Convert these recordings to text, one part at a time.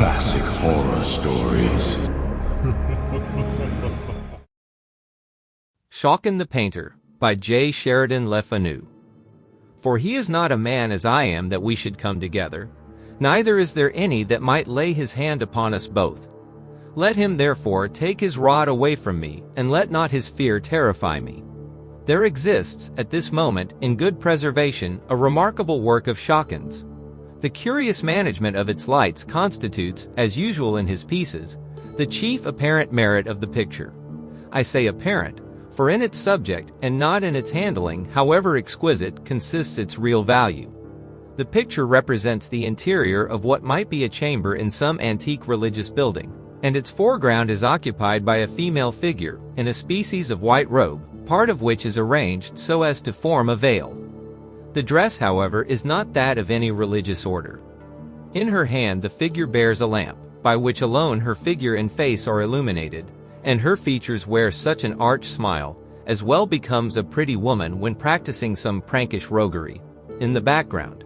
Classic horror stories. Schalken the Painter, by Sheridan Le Fanu. For he is not a man as I am that we should come together, neither is there any that might lay his hand upon us both. Let him therefore take his rod away from me, and let not his fear terrify me. There exists, at this moment, in good preservation, a remarkable work of Schalken's. The curious management of its lights constitutes, as usual in his pieces, the chief apparent merit of the picture. I say apparent, for in its subject, and not in its handling, however exquisite, consists its real value. The picture represents the interior of what might be a chamber in some antique religious building, and its foreground is occupied by a female figure, in a species of white robe, part of which is arranged so as to form a veil. The dress, however, is not that of any religious order. In her hand the figure bears a lamp, by which alone her figure and face are illuminated, and her features wear such an arch smile, as well becomes a pretty woman when practicing some prankish roguery, in the background.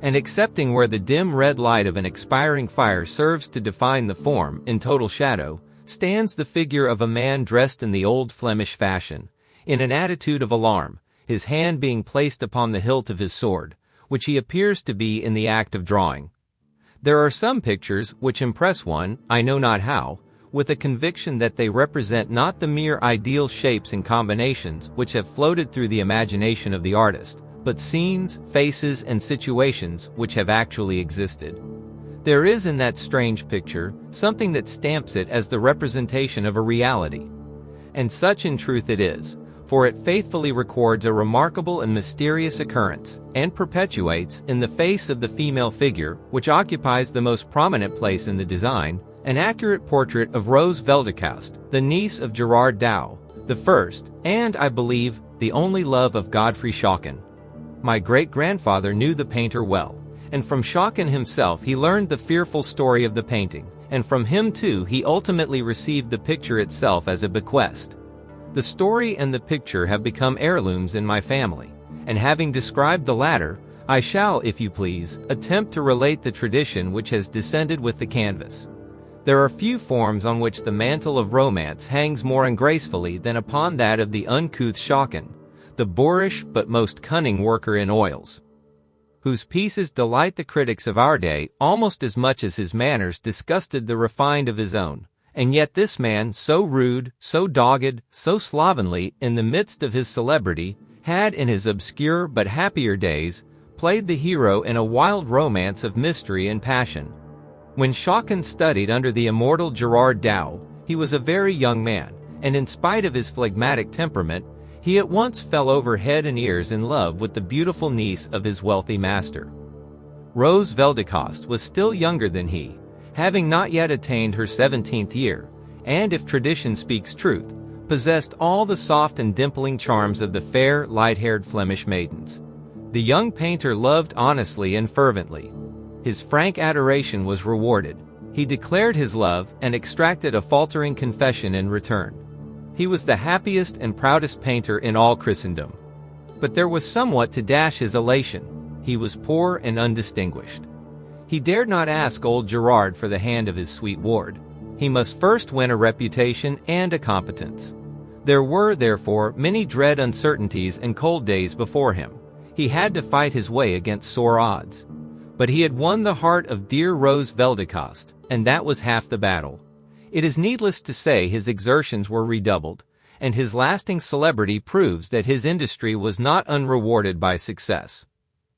And excepting where the dim red light of an expiring fire serves to define the form, in total shadow, stands the figure of a man dressed in the old Flemish fashion, in an attitude of alarm, his hand being placed upon the hilt of his sword, which he appears to be in the act of drawing. There are some pictures which impress one, I know not how, with a conviction that they represent not the mere ideal shapes and combinations which have floated through the imagination of the artist, but scenes, faces, and situations which have actually existed. There is in that strange picture something that stamps it as the representation of a reality. And such in truth it is, for it faithfully records a remarkable and mysterious occurrence, and perpetuates, in the face of the female figure, which occupies the most prominent place in the design, an accurate portrait of Rose Veldekaust, the niece of Gerard Dow, the first, and, I believe, the only love of Godfrey Schalken. My great-grandfather knew the painter well, and from Schalken himself he learned the fearful story of the painting, and from him too he ultimately received the picture itself as a bequest. The story and the picture have become heirlooms in my family, and having described the latter, I shall, if you please, attempt to relate the tradition which has descended with the canvas. There are few forms on which the mantle of romance hangs more ungracefully than upon that of the uncouth Schalken, the boorish but most cunning worker in oils, whose pieces delight the critics of our day almost as much as his manners disgusted the refined of his own. And yet this man, so rude, so dogged, so slovenly, in the midst of his celebrity, had in his obscure but happier days, played the hero in a wild romance of mystery and passion. When Schalken studied under the immortal Gerard Dow, he was a very young man, and in spite of his phlegmatic temperament, he at once fell over head and ears in love with the beautiful niece of his wealthy master. Rose Veldekaust was still younger than he, having not yet attained her 17th year, and if tradition speaks truth, possessed all the soft and dimpling charms of the fair, light-haired Flemish maidens. The young painter loved honestly and fervently. His frank adoration was rewarded. He declared his love and extracted a faltering confession in return. He was the happiest and proudest painter in all Christendom. But there was somewhat to dash his elation. He was poor and undistinguished. He dared not ask old Gerard for the hand of his sweet ward. He must first win a reputation and a competence. There were, therefore, many dread uncertainties and cold days before him. He had to fight his way against sore odds. But he had won the heart of dear Rose Veldekaust, and that was half the battle. It is needless to say his exertions were redoubled, and his lasting celebrity proves that his industry was not unrewarded by success.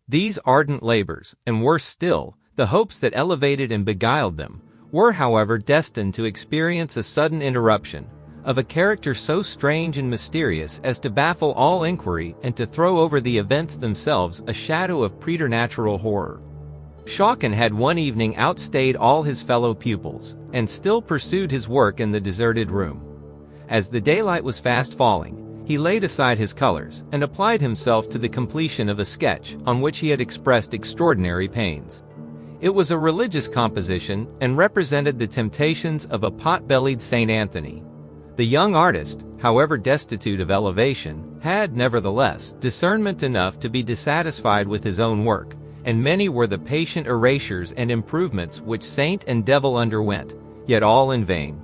These ardent labors, and worse still, the hopes that elevated and beguiled them, were however destined to experience a sudden interruption, of a character so strange and mysterious as to baffle all inquiry and to throw over the events themselves a shadow of preternatural horror. Schalken had one evening outstayed all his fellow pupils, and still pursued his work in the deserted room. As the daylight was fast falling, he laid aside his colors, and applied himself to the completion of a sketch on which he had expressed extraordinary pains. It was a religious composition, and represented the temptations of a pot-bellied Saint Anthony. The young artist, however destitute of elevation, had, nevertheless, discernment enough to be dissatisfied with his own work, and many were the patient erasures and improvements which saint and devil underwent, yet all in vain.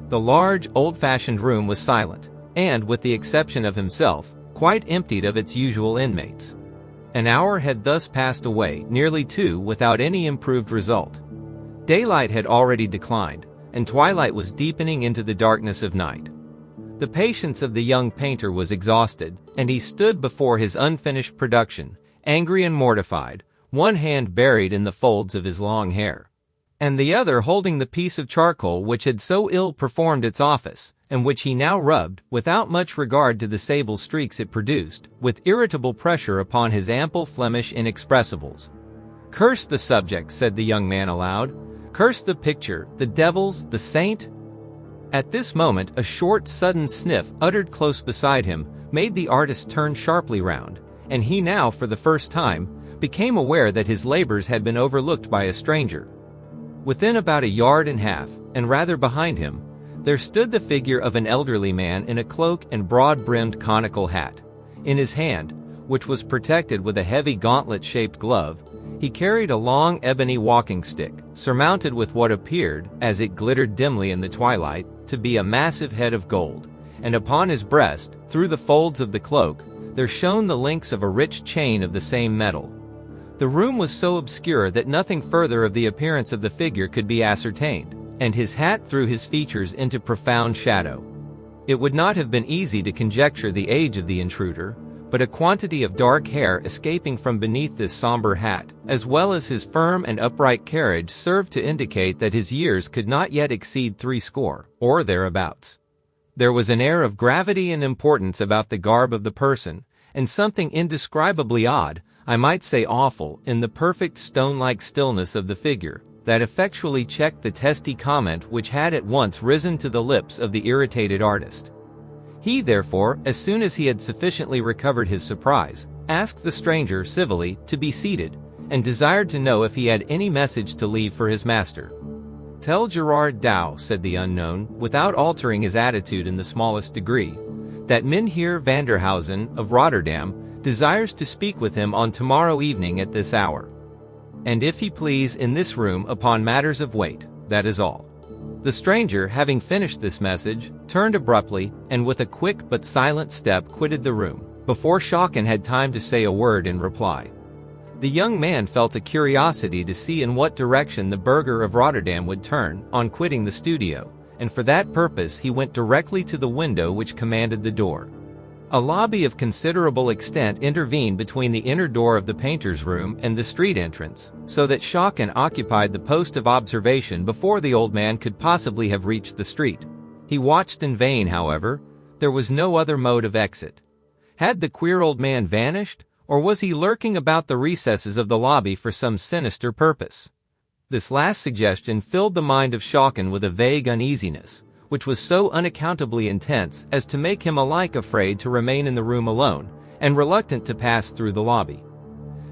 The large, old-fashioned room was silent, and, with the exception of himself, quite emptied of its usual inmates. An hour had thus passed away, nearly two, without any improved result. Daylight had already declined, and twilight was deepening into the darkness of night. The patience of the young painter was exhausted, and he stood before his unfinished production, angry and mortified, one hand buried in the folds of his long hair, and the other holding the piece of charcoal which had so ill performed its office, and which he now rubbed, without much regard to the sable streaks it produced, with irritable pressure upon his ample Flemish inexpressibles. "Curse the subject," said the young man aloud. "Curse the picture, the devils, the saint." At this moment a short, sudden sniff, uttered close beside him, made the artist turn sharply round, and he now, for the first time, became aware that his labors had been overlooked by a stranger. Within about a yard and a half, and rather behind him, there stood the figure of an elderly man in a cloak and broad-brimmed conical hat. In his hand, which was protected with a heavy gauntlet-shaped glove, he carried a long ebony walking stick, surmounted with what appeared, as it glittered dimly in the twilight, to be a massive head of gold, and upon his breast, through the folds of the cloak, there shone the links of a rich chain of the same metal. The room was so obscure that nothing further of the appearance of the figure could be ascertained, and his hat threw his features into profound shadow. It would not have been easy to conjecture the age of the intruder, but a quantity of dark hair escaping from beneath this somber hat, as well as his firm and upright carriage, served to indicate that his years could not yet exceed 60, or thereabouts. There was an air of gravity and importance about the garb of the person, and something indescribably odd, I might say awful, in the perfect stone-like stillness of the figure, that effectually checked the testy comment which had at once risen to the lips of the irritated artist. He, therefore, as soon as he had sufficiently recovered his surprise, asked the stranger civilly to be seated, and desired to know if he had any message to leave for his master. "Tell Gerard Dow," said the unknown, without altering his attitude in the smallest degree, "that Mynheer Vanderhausen of Rotterdam desires to speak with him on tomorrow evening at this hour. And if he please in this room upon matters of weight, that is all." The stranger, having finished this message, turned abruptly, and with a quick but silent step quitted the room, before Schalken had time to say a word in reply. The young man felt a curiosity to see in what direction the burgher of Rotterdam would turn, on quitting the studio, and for that purpose he went directly to the window which commanded the door. A lobby of considerable extent intervened between the inner door of the painter's room and the street entrance, so that Schalken occupied the post of observation before the old man could possibly have reached the street. He watched in vain, however. There was no other mode of exit. Had the queer old man vanished, or was he lurking about the recesses of the lobby for some sinister purpose? This last suggestion filled the mind of Schalken with a vague uneasiness, which was so unaccountably intense as to make him alike afraid to remain in the room alone, and reluctant to pass through the lobby.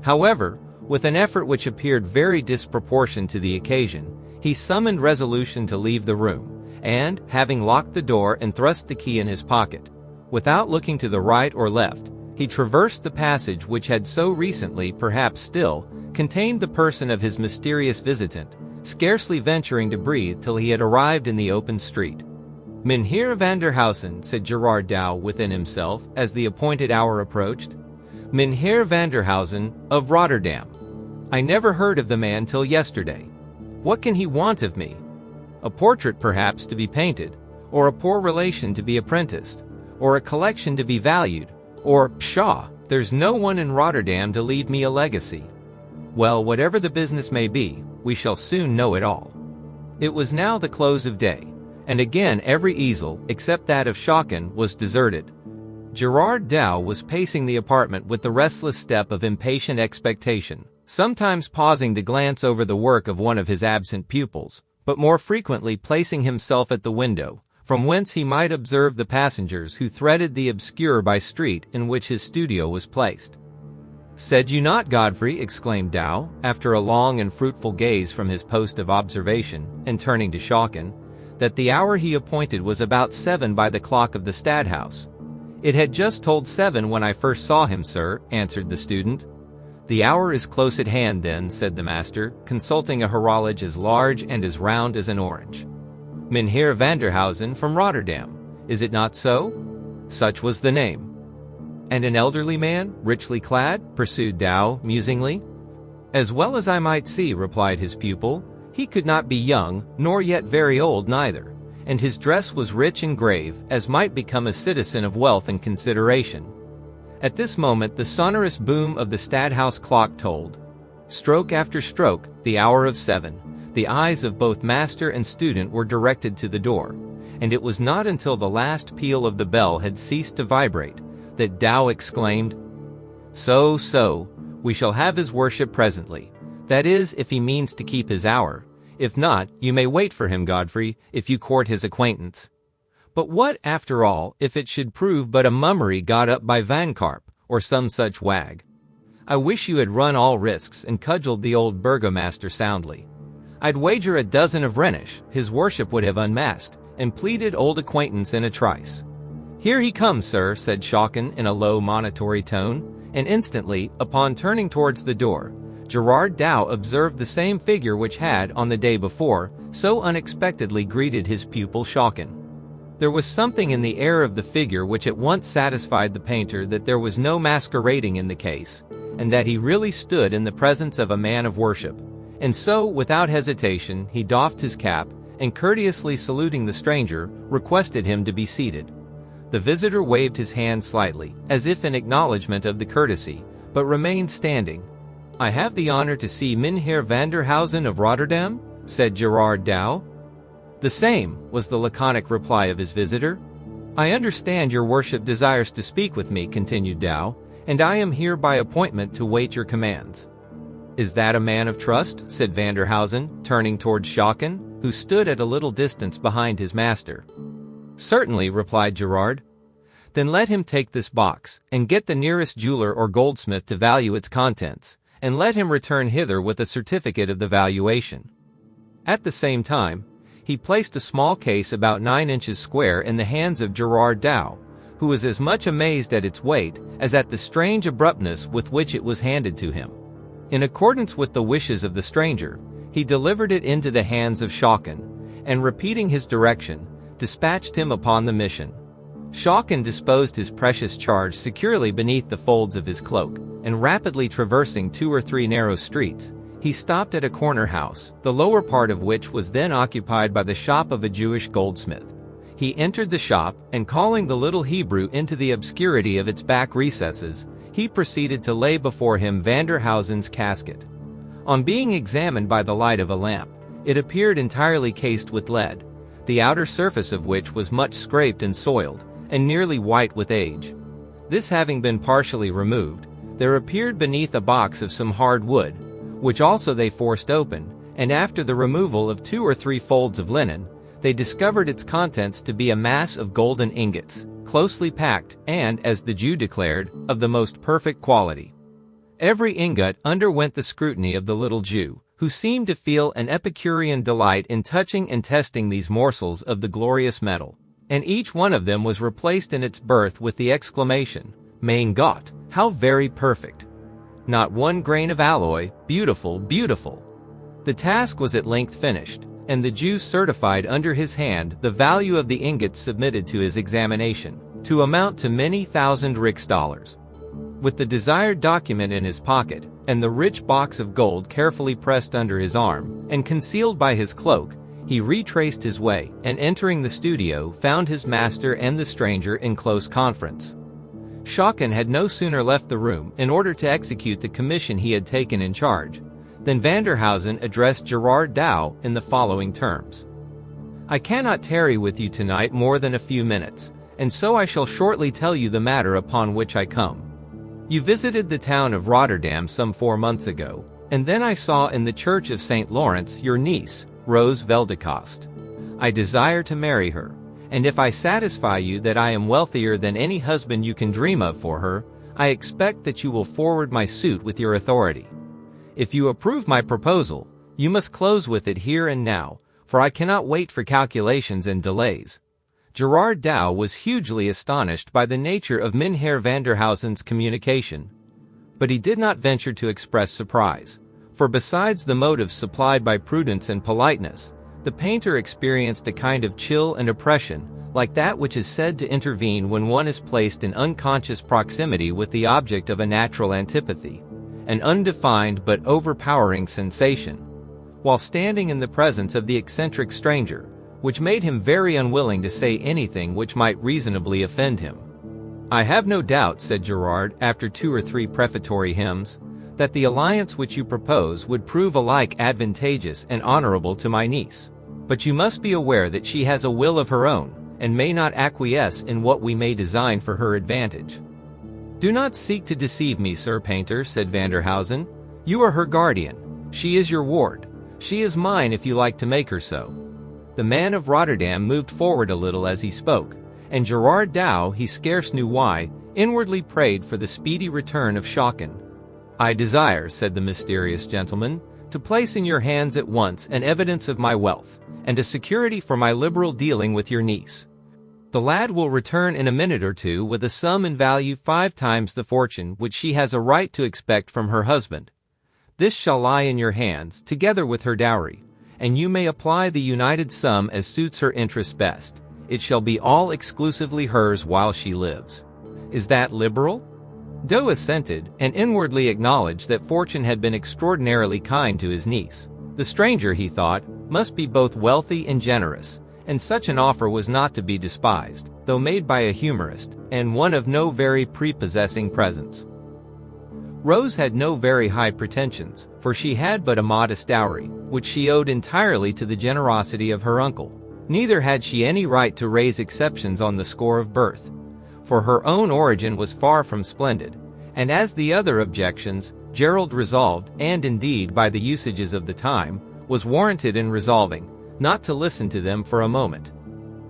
However, with an effort which appeared very disproportioned to the occasion, he summoned resolution to leave the room, and, having locked the door and thrust the key in his pocket, without looking to the right or left, he traversed the passage which had so recently, perhaps still, contained the person of his mysterious visitant, scarcely venturing to breathe till he had arrived in the open street. "Mynheer Vanderhausen," said Gerard Dow within himself as the appointed hour approached. "Mynheer Vanderhausen of Rotterdam. I never heard of the man till yesterday. What can he want of me? A portrait perhaps to be painted, or a poor relation to be apprenticed, or a collection to be valued, or, pshaw, there's no one in Rotterdam to leave me a legacy. Well, whatever the business may be, we shall soon know it all." It was now the close of day, and again every easel, except that of Schalken, was deserted. Gerard Dow was pacing the apartment with the restless step of impatient expectation, sometimes pausing to glance over the work of one of his absent pupils, but more frequently placing himself at the window, from whence he might observe the passengers who threaded the obscure by street in which his studio was placed. "Said you not, Godfrey," exclaimed Dow, after a long and fruitful gaze from his post of observation, and turning to Schalken, that the hour he appointed was about 7 by the clock of the Stadthouse? "It had just tolled 7 when I first saw him, sir," answered the student. "The hour is close at hand then," said the master, consulting a horologe as large and as round as an orange. "Mynheer Vanderhausen from Rotterdam, is it not so?" Such was the name. "And an elderly man, richly clad?" pursued Dow, musingly. "As well as I might see," replied his pupil. "He could not be young, nor yet very old neither, and his dress was rich and grave, as might become a citizen of wealth and consideration." At this moment the sonorous boom of the Stadhouse clock told, stroke after stroke, the hour of 7. The eyes of both master and student were directed to the door, and it was not until the last peal of the bell had ceased to vibrate that Dow exclaimed, So, we shall have his worship presently. That is, if he means to keep his hour. If not, you may wait for him, Godfrey, if you court his acquaintance. But what, after all, if it should prove but a mummery got up by Van Karp, or some such wag? I wish you had run all risks and cudgeled the old burgomaster soundly. I'd wager a dozen of Rhenish his worship would have unmasked, and pleaded old acquaintance in a trice. "Here he comes, sir," said Schalken in a low monitory tone, and instantly, upon turning towards the door, Gerard Dow observed the same figure which had, on the day before, so unexpectedly greeted his pupil Schalken. There was something in the air of the figure which at once satisfied the painter that there was no masquerading in the case, and that he really stood in the presence of a man of worship, and so, without hesitation, he doffed his cap, and courteously saluting the stranger, requested him to be seated. The visitor waved his hand slightly, as if in acknowledgment of the courtesy, but remained standing. "I have the honor to see Mynheer Vanderhausen of Rotterdam?" said Gerard Dow. "The same," was the laconic reply of his visitor. "I understand your worship desires to speak with me," continued Dow, "and I am here by appointment to wait your commands." "Is that a man of trust?" said Vanderhausen, turning towards Schalken, who stood at a little distance behind his master. "Certainly," replied Gerard. "Then let him take this box, and get the nearest jeweler or goldsmith to value its contents, and let him return hither with a certificate of the valuation." At the same time, he placed a small case about 9 inches square in the hands of Gerard Dow, who was as much amazed at its weight as at the strange abruptness with which it was handed to him. In accordance with the wishes of the stranger, he delivered it into the hands of Schalken, and repeating his direction, dispatched him upon the mission. Schalken disposed his precious charge securely beneath the folds of his cloak, and rapidly traversing 2 or 3 narrow streets, he stopped at a corner house, the lower part of which was then occupied by the shop of a Jewish goldsmith. He entered the shop, and calling the little Hebrew into the obscurity of its back recesses, he proceeded to lay before him Vanderhausen's casket. On being examined by the light of a lamp, it appeared entirely cased with lead, the outer surface of which was much scraped and soiled, and nearly white with age. This having been partially removed, there appeared beneath a box of some hard wood, which also they forced open, and after the removal of 2 or 3 folds of linen, they discovered its contents to be a mass of golden ingots, closely packed, and, as the Jew declared, of the most perfect quality. Every ingot underwent the scrutiny of the little Jew, who seemed to feel an Epicurean delight in touching and testing these morsels of the glorious metal, and each one of them was replaced in its berth with the exclamation, "Mein Gott, how very perfect! Not one grain of alloy, beautiful, beautiful!" The task was at length finished, and the Jew certified under his hand the value of the ingots submitted to his examination, to amount to many thousand Rixdollars. With the desired document in his pocket, and the rich box of gold carefully pressed under his arm, and concealed by his cloak, he retraced his way, and entering the studio, found his master and the stranger in close conference. Schalken had no sooner left the room in order to execute the commission he had taken in charge, than Vanderhausen addressed Gerard Dow in the following terms. "I cannot tarry with you tonight more than a few minutes, and so I shall shortly tell you the matter upon which I come. You visited the town of Rotterdam some 4 months ago, and then I saw in the church of St. Lawrence your niece, Rose Veldecost. I desire to marry her, and if I satisfy you that I am wealthier than any husband you can dream of for her, I expect that you will forward my suit with your authority. If you approve my proposal, you must close with it here and now, for I cannot wait for calculations and delays." Gerard Dow was hugely astonished by the nature of Mynheer Vanderhausen's communication. But he did not venture to express surprise, for besides the motives supplied by prudence and politeness, the painter experienced a kind of chill and oppression, like that which is said to intervene when one is placed in unconscious proximity with the object of a natural antipathy, an undefined but overpowering sensation, while standing in the presence of the eccentric stranger, which made him very unwilling to say anything which might reasonably offend him. "I have no doubt," said Gerard, after 2 or 3 prefatory hymns, "that the alliance which you propose would prove alike advantageous and honorable to my niece. But you must be aware that she has a will of her own, and may not acquiesce in what we may design for her advantage." "Do not seek to deceive me, Sir Painter," said Vanderhausen. "You are her guardian. She is your ward. She is mine if you like to make her so." The man of Rotterdam moved forward a little as he spoke, and Gerard Dow, he scarce knew why, inwardly prayed for the speedy return of Schalken. "I desire," said the mysterious gentleman, "to place in your hands at once an evidence of my wealth, and a security for my liberal dealing with your niece. The lad will return in a minute or two with a sum in value 5 times the fortune which she has a right to expect from her husband. This shall lie in your hands, together with her dowry, and you may apply the united sum as suits her interest best. It shall be all exclusively hers while she lives. Is that liberal?" Doe assented, and inwardly acknowledged that fortune had been extraordinarily kind to his niece. The stranger, he thought, must be both wealthy and generous, and such an offer was not to be despised, though made by a humorist, and one of no very prepossessing presence. Rose had no very high pretensions, for she had but a modest dowry, which she owed entirely to the generosity of her uncle. Neither had she any right to raise exceptions on the score of birth, for her own origin was far from splendid, and as the other objections, Gerald resolved, and indeed by the usages of the time, was warranted in resolving, not to listen to them for a moment.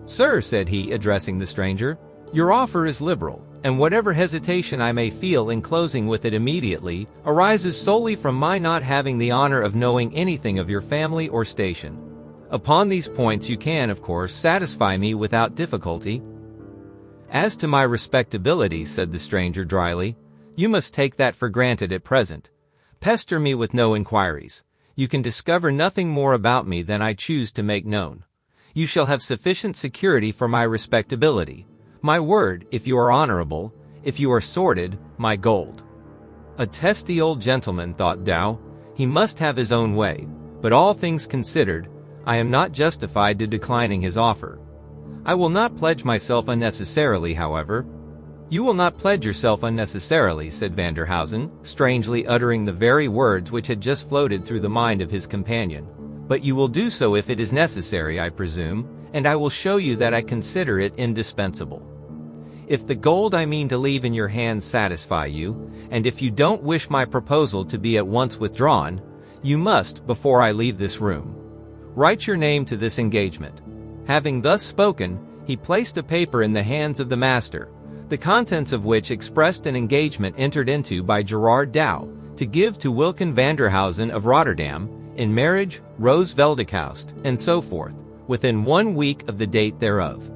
"Sir," said he, addressing the stranger, "your offer is liberal, and whatever hesitation I may feel in closing with it immediately arises solely from my not having the honor of knowing anything of your family or station. Upon these points you can, of course, satisfy me without difficulty." "As to my respectability," said the stranger dryly, "you must take that for granted at present. Pester me with no inquiries. You can discover nothing more about me than I choose to make known. You shall have sufficient security for my respectability. My word, if you are honorable; if you are sordid, my gold." A testy old gentleman, thought Dow. He must have his own way, but all things considered, I am not justified to declining his offer. I will not pledge myself unnecessarily, however. "You will not pledge yourself unnecessarily," said Vanderhausen, strangely uttering the very words which had just floated through the mind of his companion. "But you will do so if it is necessary, I presume, and I will show you that I consider it indispensable. If the gold I mean to leave in your hands satisfy you, and if you don't wish my proposal to be at once withdrawn, you must, before I leave this room, write your name to this engagement." Having thus spoken, he placed a paper in the hands of the master, the contents of which expressed an engagement entered into by Gerard Dow, to give to Wilken Vanderhausen of Rotterdam, in marriage, Rose Veldekaust, and so forth, within 1 week of the date thereof.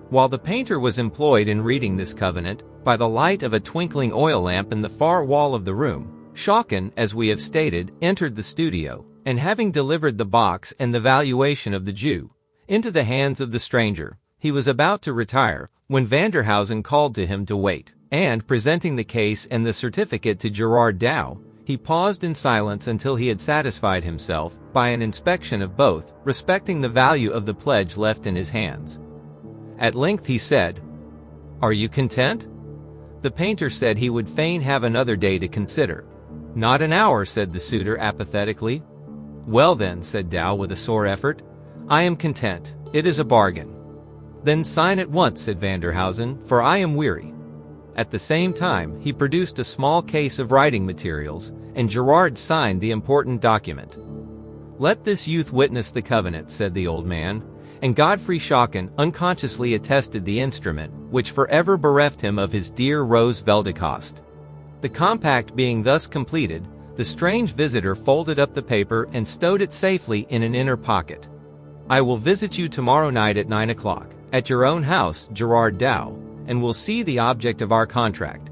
While the painter was employed in reading this covenant, by the light of a twinkling oil lamp in the far wall of the room, Schalken, as we have stated, entered the studio, and having delivered the box and the valuation of the Jew into the hands of the stranger, he was about to retire, when Vanderhausen called to him to wait, and, presenting the case and the certificate to Gerard Dow, he paused in silence until he had satisfied himself, by an inspection of both, respecting the value of the pledge left in his hands. At length he said, "Are you content?" The painter said he would fain have another day to consider. "Not an hour," said the suitor apathetically. "Well then," said Dow with a sore effort, "I am content. It is a bargain." "Then sign at once," said Vanderhausen, "for I am weary." At the same time, he produced a small case of writing materials, and Gerard signed the important document. "Let this youth witness the covenant," said the old man, and Godfrey Schalken unconsciously attested the instrument, which forever bereft him of his dear Rose Veldekaust. The compact being thus completed, the strange visitor folded up the paper and stowed it safely in an inner pocket. "I will visit you tomorrow night at 9 o'clock, at your own house, Gerard Dow, and will see the object of our contract.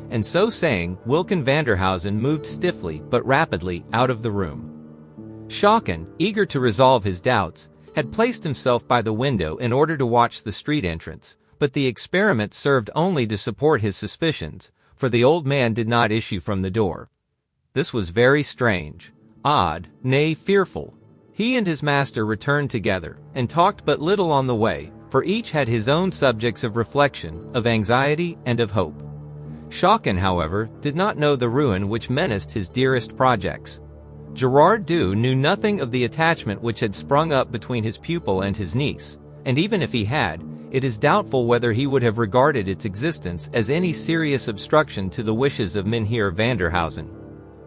and so saying, Wilken Vanderhausen moved stiffly but rapidly out of the room. Schalken, eager to resolve his doubts, had placed himself by the window in order to watch the street entrance, but the experiment served only to support his suspicions, for the old man did not issue from the door. This was very strange, odd, nay, fearful. He and his master returned together, and talked but little on the way, for each had his own subjects of reflection, of anxiety, and of hope. Schalken, however, did not know the ruin which menaced his dearest projects. Gerard Dew knew nothing of the attachment which had sprung up between his pupil and his niece, and even if he had, it is doubtful whether he would have regarded its existence as any serious obstruction to the wishes of Mynheer Vanderhausen.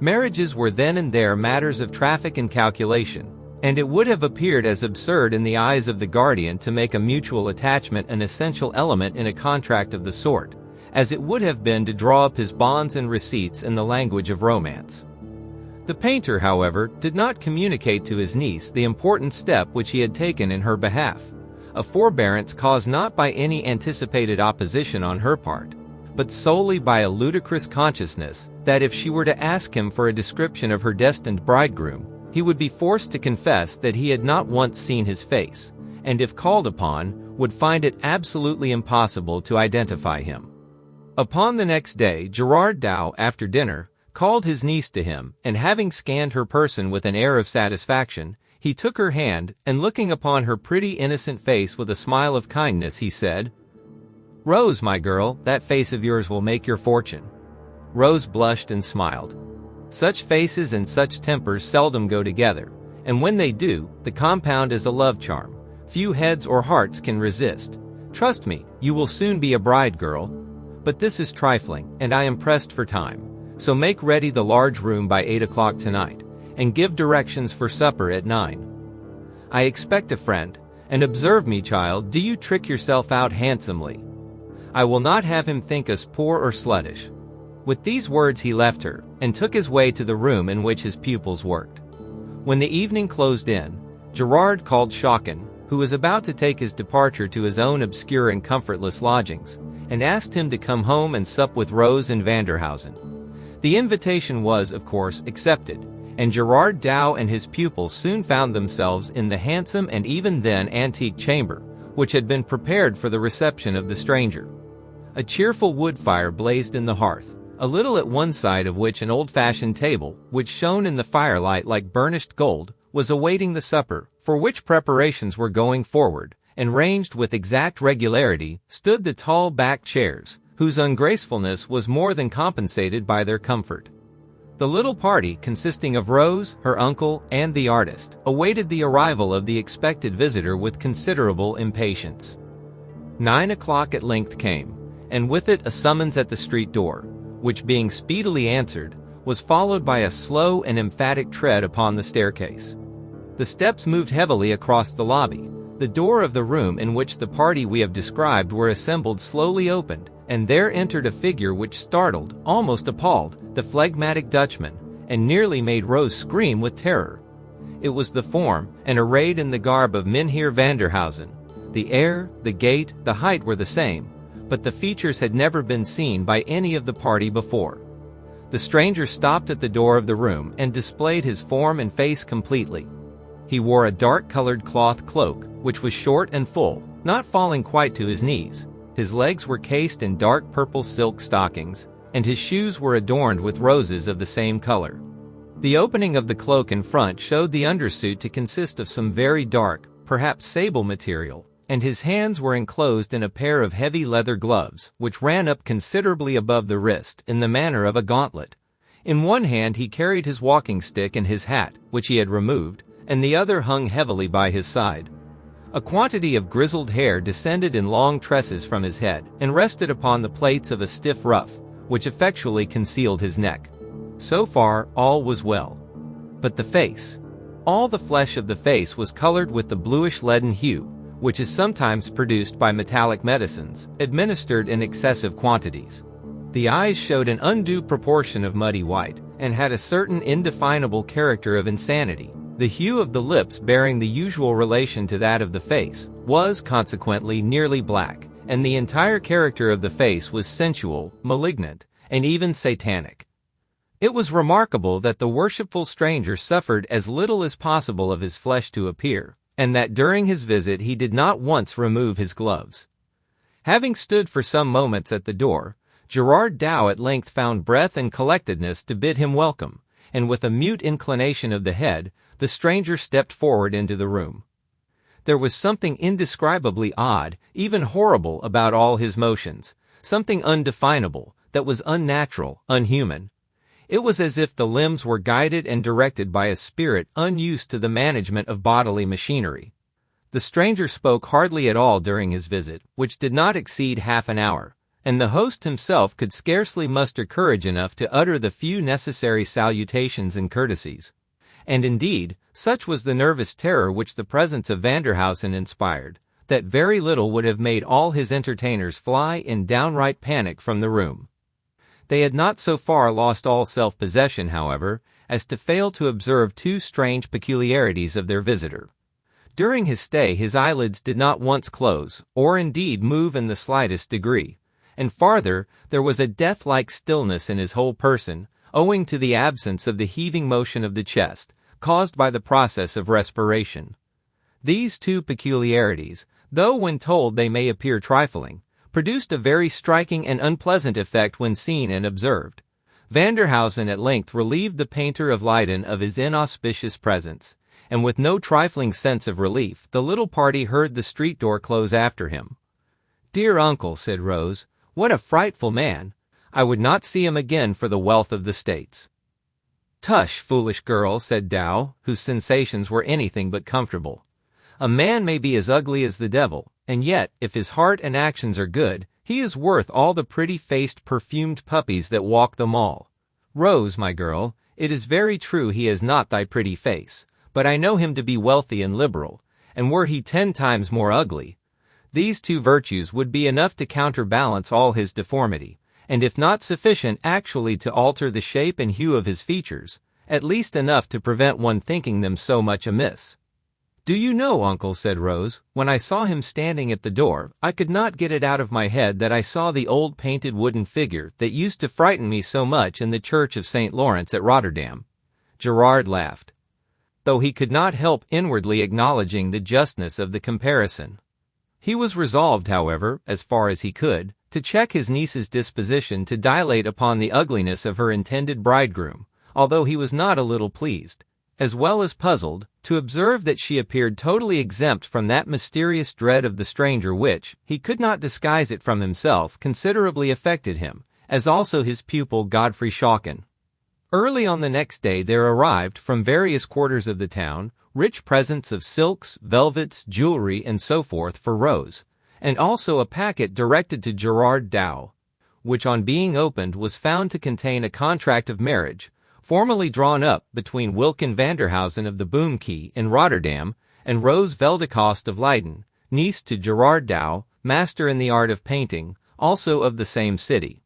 Marriages were then and there matters of traffic and calculation, and it would have appeared as absurd in the eyes of the guardian to make a mutual attachment an essential element in a contract of the sort, as it would have been to draw up his bonds and receipts in the language of romance. The painter, however, did not communicate to his niece the important step which he had taken in her behalf, a forbearance caused not by any anticipated opposition on her part, but solely by a ludicrous consciousness that if she were to ask him for a description of her destined bridegroom, he would be forced to confess that he had not once seen his face, and if called upon, would find it absolutely impossible to identify him. Upon the next day, Gerard Dew, after dinner, called his niece to him, and having scanned her person with an air of satisfaction, he took her hand, and looking upon her pretty innocent face with a smile of kindness, he said, "Rose, my girl, that face of yours will make your fortune." Rose blushed and smiled. Such faces and such tempers seldom go together, and when they do, the compound is a love charm. Few heads or hearts can resist. Trust me, you will soon be a bride, girl. But this is trifling, and I am pressed for time. So make ready the large room by 8 o'clock tonight, and give directions for supper at 9. I expect a friend, and observe me, child, do you trick yourself out handsomely. I will not have him think us poor or sluttish." With these words he left her, and took his way to the room in which his pupils worked. When the evening closed in, Gerard called Schalken, who was about to take his departure to his own obscure and comfortless lodgings, and asked him to come home and sup with Rose and Vanderhausen. The invitation was, of course, accepted, and Gerard Dew and his pupils soon found themselves in the handsome and even then antique chamber, which had been prepared for the reception of the stranger. A cheerful wood fire blazed in the hearth, a little at one side of which an old-fashioned table, which shone in the firelight like burnished gold, was awaiting the supper, for which preparations were going forward, and ranged with exact regularity stood the tall back chairs, whose ungracefulness was more than compensated by their comfort. The little party, consisting of Rose, her uncle, and the artist, awaited the arrival of the expected visitor with considerable impatience. 9 o'clock at length came, and with it a summons at the street door, which being speedily answered, was followed by a slow and emphatic tread upon the staircase. The steps moved heavily across the lobby. The door of the room in which the party we have described were assembled slowly opened, and there entered a figure which startled, almost appalled, the phlegmatic Dutchman, and nearly made Rose scream with terror. It was the form, and arrayed in the garb of Mynheer Vanderhausen. The air, the gait, the height were the same, but the features had never been seen by any of the party before. The stranger stopped at the door of the room and displayed his form and face completely. He wore a dark-colored cloth cloak, which was short and full, not falling quite to his knees. His legs were cased in dark purple silk stockings, and his shoes were adorned with roses of the same color. The opening of the cloak in front showed the undersuit to consist of some very dark, perhaps sable material, and his hands were enclosed in a pair of heavy leather gloves, which ran up considerably above the wrist in the manner of a gauntlet. In one hand he carried his walking stick and his hat, which he had removed, and the other hung heavily by his side. A quantity of grizzled hair descended in long tresses from his head, and rested upon the plaits of a stiff ruff, which effectually concealed his neck. So far, all was well. But the face. All the flesh of the face was colored with the bluish leaden hue, which is sometimes produced by metallic medicines, administered in excessive quantities. The eyes showed an undue proportion of muddy white, and had a certain indefinable character of insanity. The hue of the lips, bearing the usual relation to that of the face, was consequently nearly black, and the entire character of the face was sensual, malignant, and even satanic. It was remarkable that the worshipful stranger suffered as little as possible of his flesh to appear, and that during his visit he did not once remove his gloves. Having stood for some moments at the door, Gerard Dow at length found breath and collectedness to bid him welcome, and with a mute inclination of the head, the stranger stepped forward into the room. There was something indescribably odd, even horrible, about all his motions, something undefinable, that was unnatural, unhuman. It was as if the limbs were guided and directed by a spirit unused to the management of bodily machinery. The stranger spoke hardly at all during his visit, which did not exceed half an hour, and the host himself could scarcely muster courage enough to utter the few necessary salutations and courtesies. And indeed, such was the nervous terror which the presence of Vanderhausen inspired, that very little would have made all his entertainers fly in downright panic from the room. They had not so far lost all self-possession, however, as to fail to observe two strange peculiarities of their visitor. During his stay his eyelids did not once close, or indeed move in the slightest degree, and farther, there was a death-like stillness in his whole person, owing to the absence of the heaving motion of the chest, caused by the process of respiration. These two peculiarities, though when told they may appear trifling, produced a very striking and unpleasant effect when seen and observed. Vanderhausen at length relieved the painter of Leyden of his inauspicious presence, and with no trifling sense of relief, the little party heard the street door close after him. "Dear uncle," said Rose, "what a frightful man! I would not see him again for the wealth of the States." "Tush, foolish girl," said Dow, whose sensations were anything but comfortable. "A man may be as ugly as the devil, and yet, if his heart and actions are good, he is worth all the pretty-faced, perfumed puppies that walk the mall. Rose, my girl, it is very true he has not thy pretty face, but I know him to be wealthy and liberal, and were he 10 times more ugly, these two virtues would be enough to counterbalance all his deformity, and if not sufficient actually to alter the shape and hue of his features, at least enough to prevent one thinking them so much amiss." "Do you know, uncle," said Rose, "when I saw him standing at the door, I could not get it out of my head that I saw the old painted wooden figure that used to frighten me so much in the church of St. Lawrence at Rotterdam." Gerard laughed, though he could not help inwardly acknowledging the justness of the comparison. He was resolved, however, as far as he could, to check his niece's disposition to dilate upon the ugliness of her intended bridegroom, although he was not a little pleased, as well as puzzled, to observe that she appeared totally exempt from that mysterious dread of the stranger which, he could not disguise it from himself, considerably affected him, as also his pupil Godfrey Schalken. Early on the next day there arrived, from various quarters of the town, rich presents of silks, velvets, jewelry, and so forth for Rose, and also a packet directed to Gerard Dow, which on being opened was found to contain a contract of marriage, formally drawn up between Wilken Vanderhausen of the Boom Key in Rotterdam and Rose Veldecost of Leyden, niece to Gerard Dow, master in the art of painting, also of the same city,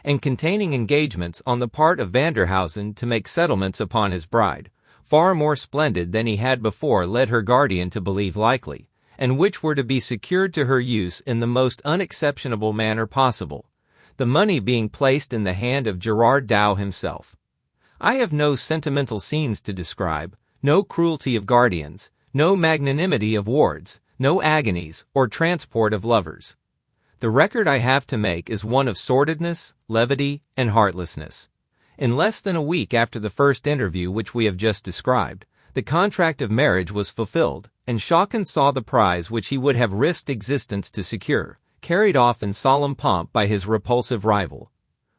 and containing engagements on the part of Vanderhausen to make settlements upon his bride, far more splendid than he had before led her guardian to believe likely, and which were to be secured to her use in the most unexceptionable manner possible, the money being placed in the hand of Gerard Dow himself. I have no sentimental scenes to describe, no cruelty of guardians, no magnanimity of wards, no agonies or transport of lovers. The record I have to make is one of sordidness, levity, and heartlessness. In less than a week after the first interview which we have just described, the contract of marriage was fulfilled, and Schalken saw the prize which he would have risked existence to secure, carried off in solemn pomp by his repulsive rival.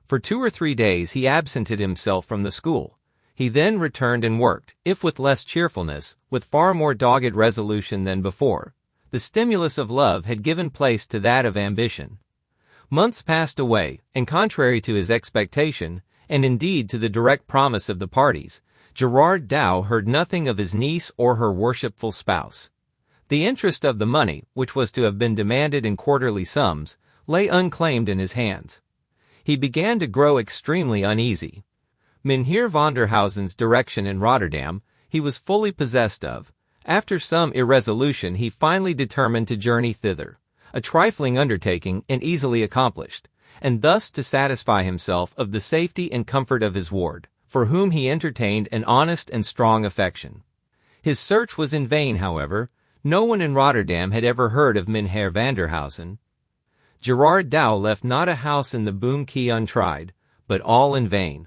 For 2 or 3 days he absented himself from the school. He then returned and worked, if with less cheerfulness, with far more dogged resolution than before. The stimulus of love had given place to that of ambition. Months passed away, and contrary to his expectation, and indeed to the direct promise of the parties, Gerard Dow heard nothing of his niece or her worshipful spouse. The interest of the money, which was to have been demanded in quarterly sums, lay unclaimed in his hands. He began to grow extremely uneasy. Mynheer Vanderhausen's direction in Rotterdam he was fully possessed of. After some irresolution he finally determined to journey thither, a trifling undertaking and easily accomplished, and thus to satisfy himself of the safety and comfort of his ward, for whom he entertained an honest and strong affection. His search was in vain, however. No one in Rotterdam had ever heard of Mynheer Vanderhausen. Gerard Douw left not a house in the Boom Key untried, but all in vain.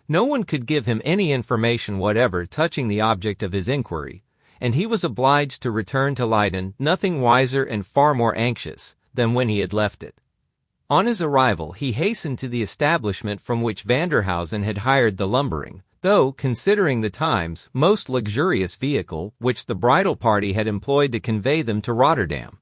No one could give him any information whatever touching the object of his inquiry, and he was obliged to return to Leiden nothing wiser and far more anxious than when he had left it. On his arrival he hastened to the establishment from which Vanderhausen had hired the lumbering, though, considering the times, most luxurious vehicle which the bridal party had employed to convey them to Rotterdam.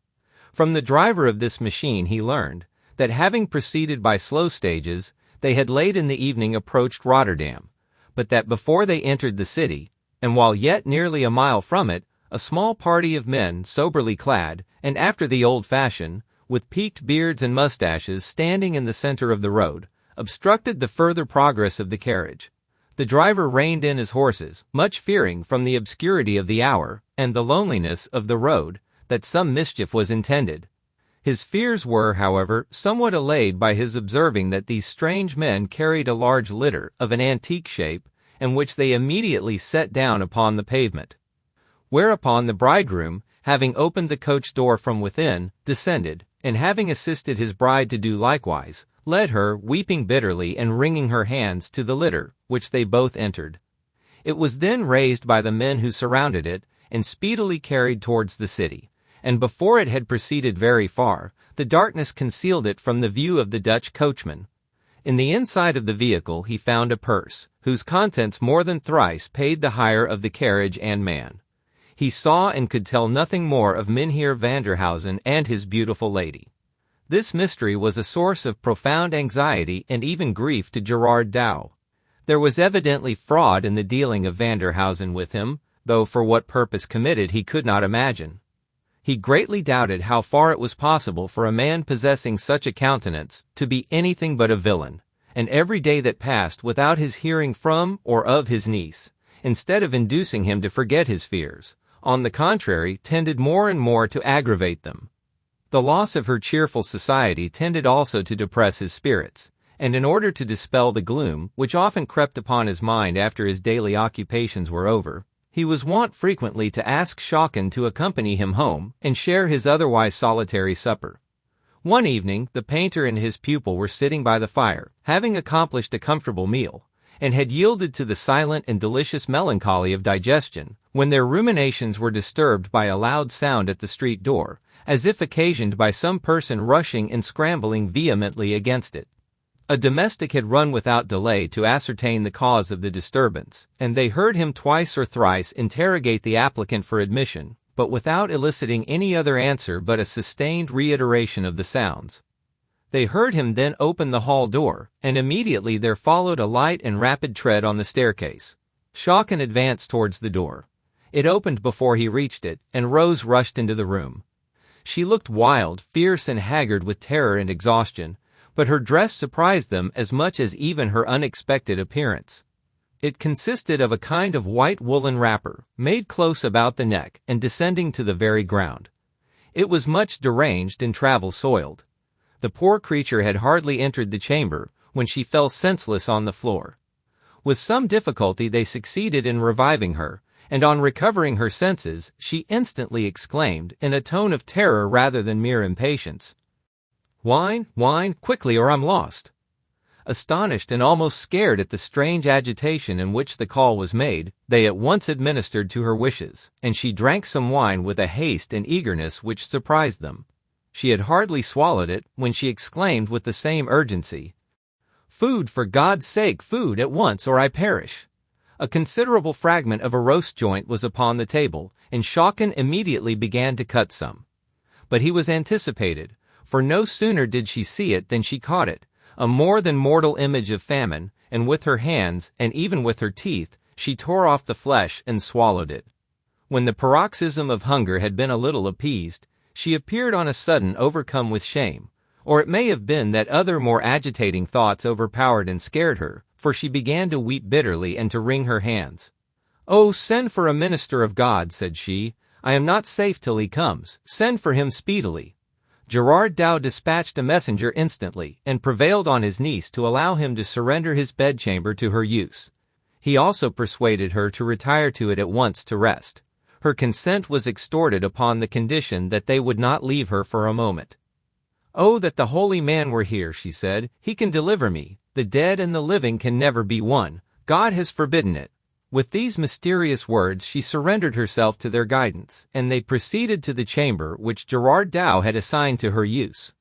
From the driver of this machine he learned that, having proceeded by slow stages, they had late in the evening approached Rotterdam, but that before they entered the city, and while yet nearly a mile from it, a small party of men, soberly clad, and after the old fashion, with peaked beards and mustaches, standing in the center of the road, obstructed the further progress of the carriage. The driver reined in his horses, much fearing, from the obscurity of the hour and the loneliness of the road, that some mischief was intended. His fears were, however, somewhat allayed by his observing that these strange men carried a large litter of an antique shape, and which they immediately set down upon the pavement. Whereupon the bridegroom, having opened the coach door from within, descended, and having assisted his bride to do likewise, led her, weeping bitterly and wringing her hands, to the litter, which they both entered. It was then raised by the men who surrounded it, and speedily carried towards the city, and before it had proceeded very far, the darkness concealed it from the view of the Dutch coachman. In the inside of the vehicle he found a purse, whose contents more than thrice paid the hire of the carriage and man. He saw and could tell nothing more of Mynheer Vanderhausen and his beautiful lady. This mystery was a source of profound anxiety and even grief to Gerard Douw. There was evidently fraud in the dealing of Vanderhausen with him, though for what purpose committed he could not imagine. He greatly doubted how far it was possible for a man possessing such a countenance to be anything but a villain, and every day that passed without his hearing from or of his niece, instead of inducing him to forget his fears, on the contrary, tended more and more to aggravate them. The loss of her cheerful society tended also to depress his spirits, and in order to dispel the gloom which often crept upon his mind after his daily occupations were over, he was wont frequently to ask Schalken to accompany him home and share his otherwise solitary supper. One evening the painter and his pupil were sitting by the fire, having accomplished a comfortable meal, and had yielded to the silent and delicious melancholy of digestion, when their ruminations were disturbed by a loud sound at the street door, as if occasioned by some person rushing and scrambling vehemently against it. A domestic had run without delay to ascertain the cause of the disturbance, and they heard him twice or thrice interrogate the applicant for admission, but without eliciting any other answer but a sustained reiteration of the sounds. They heard him then open the hall door, and immediately there followed a light and rapid tread on the staircase. Schalken advanced towards the door. It opened before he reached it, and Rose rushed into the room. She looked wild, fierce, and haggard with terror and exhaustion, but her dress surprised them as much as even her unexpected appearance. It consisted of a kind of white woolen wrapper, made close about the neck and descending to the very ground. It was much deranged and travel-soiled. The poor creature had hardly entered the chamber when she fell senseless on the floor. With some difficulty they succeeded in reviving her, and on recovering her senses, she instantly exclaimed, in a tone of terror rather than mere impatience, "Wine, wine, quickly, or I'm lost!" Astonished and almost scared at the strange agitation in which the call was made, they at once administered to her wishes, and she drank some wine with a haste and eagerness which surprised them. She had hardly swallowed it, when she exclaimed with the same urgency, "Food, for God's sake, food at once, or I perish!" A considerable fragment of a roast joint was upon the table, and Schalken immediately began to cut some. But he was anticipated, for no sooner did she see it than she caught it, a more than mortal image of famine, and with her hands, and even with her teeth, she tore off the flesh and swallowed it. When the paroxysm of hunger had been a little appeased, she appeared on a sudden overcome with shame, or it may have been that other more agitating thoughts overpowered and scared her, for she began to weep bitterly and to wring her hands. "Oh, send for a minister of God," said she. "I am not safe till he comes. Send for him speedily." Gerard Dow dispatched a messenger instantly and prevailed on his niece to allow him to surrender his bedchamber to her use. He also persuaded her to retire to it at once to rest. Her consent was extorted upon the condition that they would not leave her for a moment. "Oh, that the holy man were here," she said. "He can deliver me. The dead and the living can never be one. God has forbidden it." With these mysterious words she surrendered herself to their guidance, and they proceeded to the chamber which Gerard Dow had assigned to her use.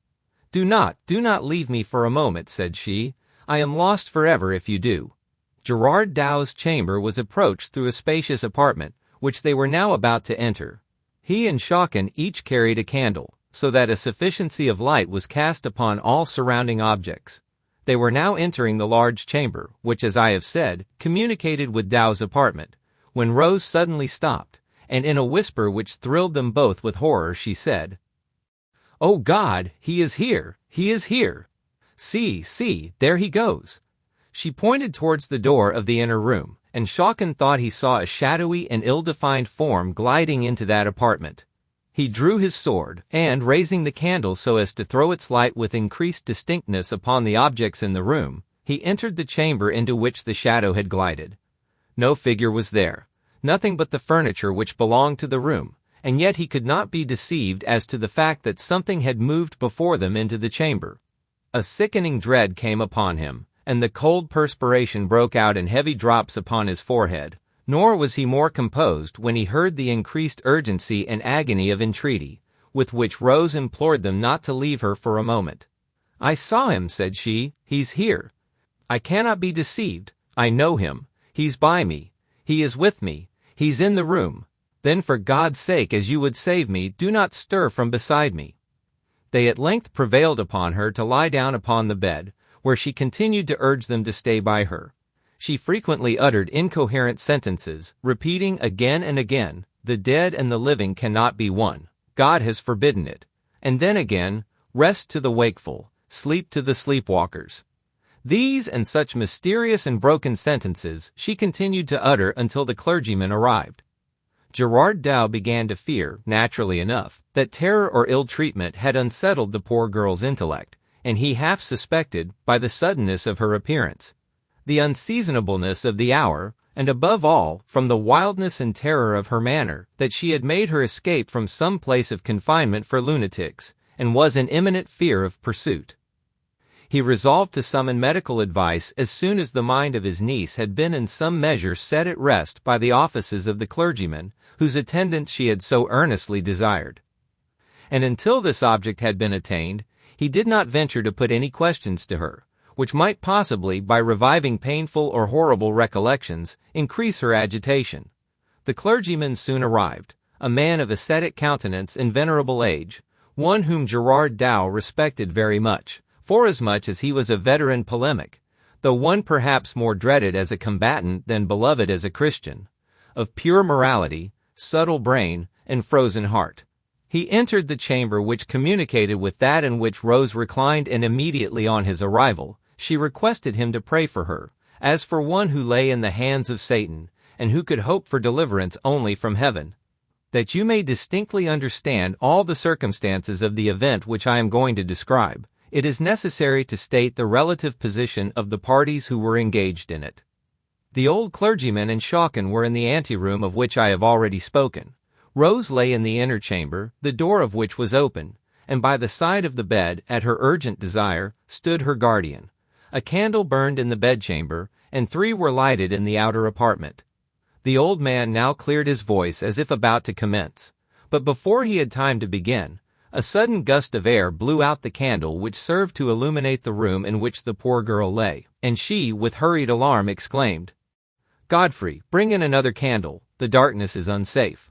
Do not leave me for a moment," said she. "I am lost forever if you do." Gerard Dow's chamber was approached through a spacious apartment, which they were now about to enter. He and Schalken each carried a candle, so that a sufficiency of light was cast upon all surrounding objects. They were now entering the large chamber, which, as I have said, communicated with Dow's apartment, when Rose suddenly stopped, and in a whisper which thrilled them both with horror, she said, "Oh God, he is here! He is here! See, there he goes!" She pointed towards the door of the inner room, and Schalken thought he saw a shadowy and ill-defined form gliding into that apartment. He drew his sword, and raising the candle so as to throw its light with increased distinctness upon the objects in the room, he entered the chamber into which the shadow had glided. No figure was there, nothing but the furniture which belonged to the room, and yet he could not be deceived as to the fact that something had moved before them into the chamber. A sickening dread came upon him, and the cold perspiration broke out in heavy drops upon his forehead. Nor was he more composed when he heard the increased urgency and agony of entreaty, with which Rose implored them not to leave her for a moment. "I saw him," said she. "He's here. I cannot be deceived. I know him. He's by me. He is with me. He's in the room. Then for God's sake, as you would save me, do not stir from beside me." They at length prevailed upon her to lie down upon the bed, where she continued to urge them to stay by her. She frequently uttered incoherent sentences, repeating again and again, "The dead and the living cannot be one. God has forbidden it." And then again, "Rest to the wakeful, sleep to the sleepwalkers." These and such mysterious and broken sentences she continued to utter until the clergyman arrived. Gerard Dow began to fear, naturally enough, that terror or ill treatment had unsettled the poor girl's intellect, and he half suspected, by the suddenness of her appearance, the unseasonableness of the hour, and above all, from the wildness and terror of her manner, that she had made her escape from some place of confinement for lunatics, and was in imminent fear of pursuit. He resolved to summon medical advice as soon as the mind of his niece had been in some measure set at rest by the offices of the clergyman, whose attendance she had so earnestly desired. And until this object had been attained, he did not venture to put any questions to her, which might possibly, by reviving painful or horrible recollections, increase her agitation. The clergyman soon arrived, a man of ascetic countenance and venerable age, one whom Gerard Dow respected very much, forasmuch as he was a veteran polemic, though one perhaps more dreaded as a combatant than beloved as a Christian, of pure morality, subtle brain, and frozen heart. He entered the chamber which communicated with that in which Rose reclined, and immediately on his arrival, she requested him to pray for her, as for one who lay in the hands of Satan, and who could hope for deliverance only from heaven. That you may distinctly understand all the circumstances of the event which I am going to describe, it is necessary to state the relative position of the parties who were engaged in it. The old clergyman and Schalken were in the anteroom of which I have already spoken. Rose lay in the inner chamber, the door of which was open, and by the side of the bed, at her urgent desire, stood her guardian. A candle burned in the bedchamber, and 3 were lighted in the outer apartment. The old man now cleared his voice as if about to commence, but before he had time to begin, a sudden gust of air blew out the candle which served to illuminate the room in which the poor girl lay, and she, with hurried alarm, exclaimed, "Godfrey, bring in another candle, the darkness is unsafe."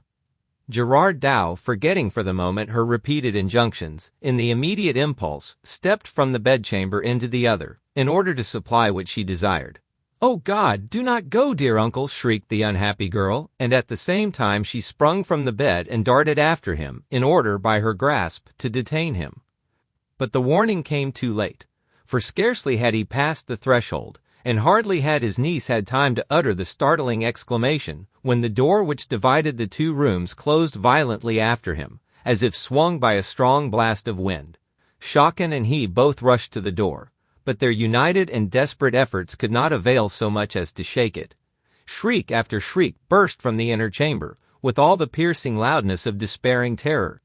Gerard Dow, forgetting for the moment her repeated injunctions, in the immediate impulse, stepped from the bedchamber into the other, in order to supply what she desired. "Oh God, do not go, dear uncle!" shrieked the unhappy girl, and at the same time she sprung from the bed and darted after him, in order, by her grasp, to detain him. But the warning came too late, for scarcely had he passed the threshold, and hardly had his niece had time to utter the startling exclamation, when the door which divided the 2 rooms closed violently after him, as if swung by a strong blast of wind. Schalken and he both rushed to the door, but their united and desperate efforts could not avail so much as to shake it. Shriek after shriek burst from the inner chamber, with all the piercing loudness of despairing terror.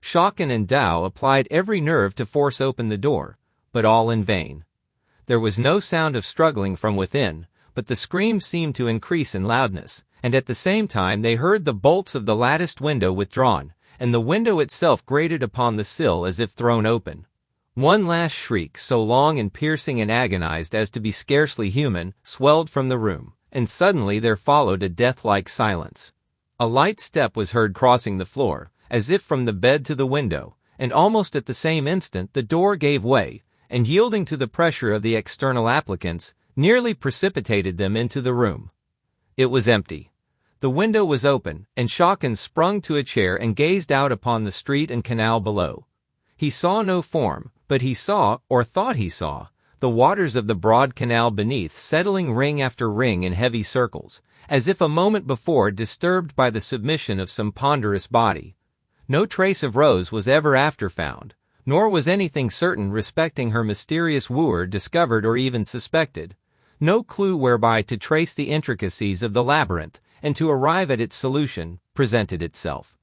Schalken and Dow applied every nerve to force open the door, but all in vain. There was no sound of struggling from within, but the screams seemed to increase in loudness, and at the same time they heard the bolts of the latticed window withdrawn, and the window itself grated upon the sill as if thrown open. One last shriek, so long and piercing and agonized as to be scarcely human, swelled from the room, and suddenly there followed a death-like silence. A light step was heard crossing the floor, as if from the bed to the window, and almost at the same instant the door gave way, and yielding to the pressure of the external applicants, nearly precipitated them into the room. It was empty. The window was open, and Schalken sprung to a chair and gazed out upon the street and canal below. He saw no form, but he saw, or thought he saw, the waters of the broad canal beneath settling ring after ring in heavy circles, as if a moment before disturbed by the submission of some ponderous body. No trace of Rose was ever after found, nor was anything certain respecting her mysterious wooer discovered or even suspected. No clue whereby to trace the intricacies of the labyrinth, and to arrive at its solution, presented itself.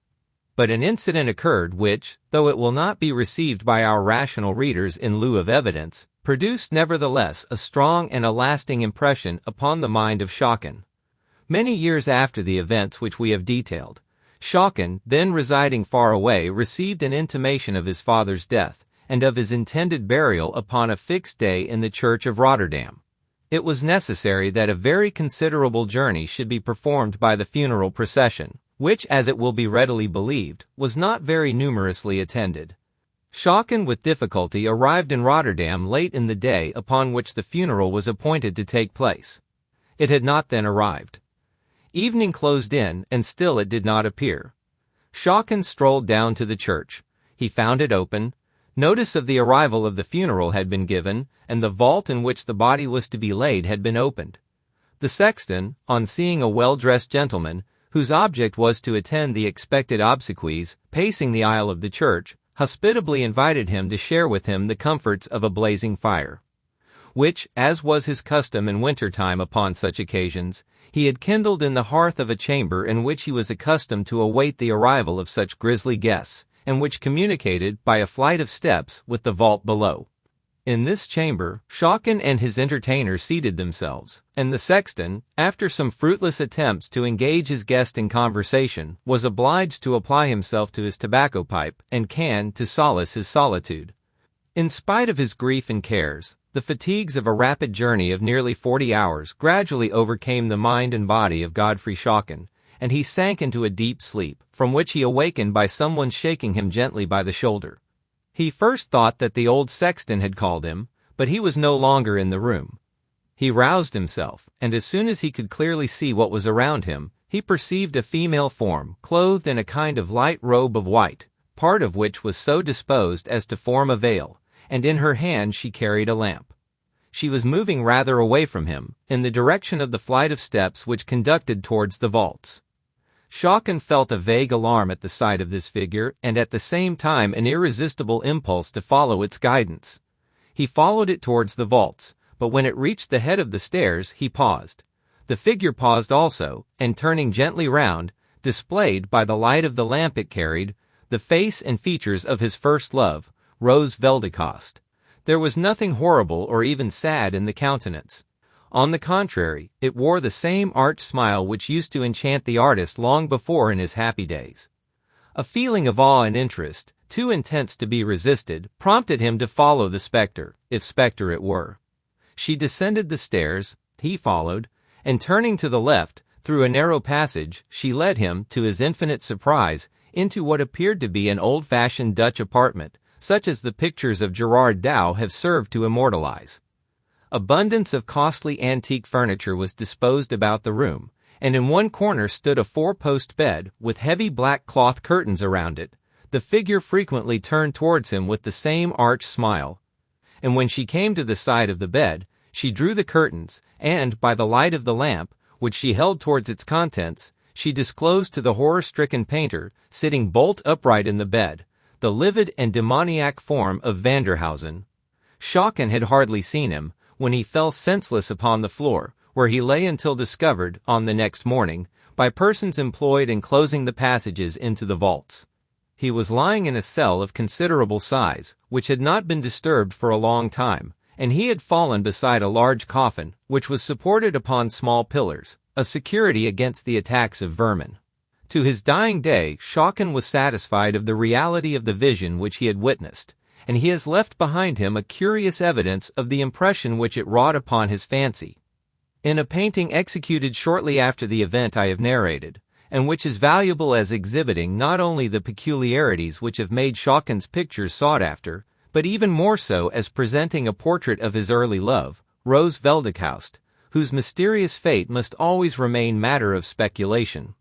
But an incident occurred which, though it will not be received by our rational readers in lieu of evidence, produced nevertheless a strong and a lasting impression upon the mind of Schalken. Many years after the events which we have detailed, Schalken, then residing far away, received an intimation of his father's death, and of his intended burial upon a fixed day in the church of Rotterdam. It was necessary that a very considerable journey should be performed by the funeral procession, which, as it will be readily believed, was not very numerously attended. Schalken with difficulty arrived in Rotterdam late in the day upon which the funeral was appointed to take place. It had not then arrived. Evening closed in, and still it did not appear. Schalken strolled down to the church. He found it open. Notice of the arrival of the funeral had been given, and the vault in which the body was to be laid had been opened. The sexton, on seeing a well-dressed gentleman, whose object was to attend the expected obsequies, pacing the aisle of the church, hospitably invited him to share with him the comforts of a blazing fire, which, as was his custom in winter-time upon such occasions, he had kindled in the hearth of a chamber in which he was accustomed to await the arrival of such grisly guests, and which communicated by a flight of steps with the vault below. In this chamber, Schalken and his entertainer seated themselves, and the sexton, after some fruitless attempts to engage his guest in conversation, was obliged to apply himself to his tobacco pipe and can to solace his solitude. In spite of his grief and cares, the fatigues of a rapid journey of nearly 40 hours gradually overcame the mind and body of Godfrey Schalken, and he sank into a deep sleep, from which he awakened by someone shaking him gently by the shoulder. He first thought that the old sexton had called him, but he was no longer in the room. He roused himself, and as soon as he could clearly see what was around him, he perceived a female form, clothed in a kind of light robe of white, part of which was so disposed as to form a veil, and in her hand she carried a lamp. She was moving rather away from him, in the direction of the flight of steps which conducted towards the vaults. Schalken felt a vague alarm at the sight of this figure, and at the same time an irresistible impulse to follow its guidance. He followed it towards the vaults, but when it reached the head of the stairs, he paused. The figure paused also, and turning gently round, displayed, by the light of the lamp it carried, the face and features of his first love, Rose Veldecoste. There was nothing horrible or even sad in the countenance. On the contrary, it wore the same arch smile which used to enchant the artist long before in his happy days. A feeling of awe and interest, too intense to be resisted, prompted him to follow the spectre, if spectre it were. She descended the stairs, he followed, and turning to the left, through a narrow passage, she led him, to his infinite surprise, into what appeared to be an old-fashioned Dutch apartment, such as the pictures of Gerard Dow have served to immortalize. Abundance of costly antique furniture was disposed about the room, and in one corner stood a four-post bed with heavy black cloth curtains around it. The figure frequently turned towards him with the same arch smile, and when she came to the side of the bed, she drew the curtains, and, by the light of the lamp, which she held towards its contents, she disclosed to the horror-stricken painter, sitting bolt upright in the bed, the livid and demoniac form of Vanderhausen. Schalken had hardly seen him, when he fell senseless upon the floor, where he lay until discovered, on the next morning, by persons employed in closing the passages into the vaults. He was lying in a cell of considerable size, which had not been disturbed for a long time, and he had fallen beside a large coffin, which was supported upon small pillars, a security against the attacks of vermin. To his dying day, Schalken was satisfied of the reality of the vision which he had witnessed, and he has left behind him a curious evidence of the impression which it wrought upon his fancy. In a painting executed shortly after the event I have narrated, and which is valuable as exhibiting not only the peculiarities which have made Schalken's pictures sought after, but even more so as presenting a portrait of his early love, Rose Veldekaust, whose mysterious fate must always remain matter of speculation.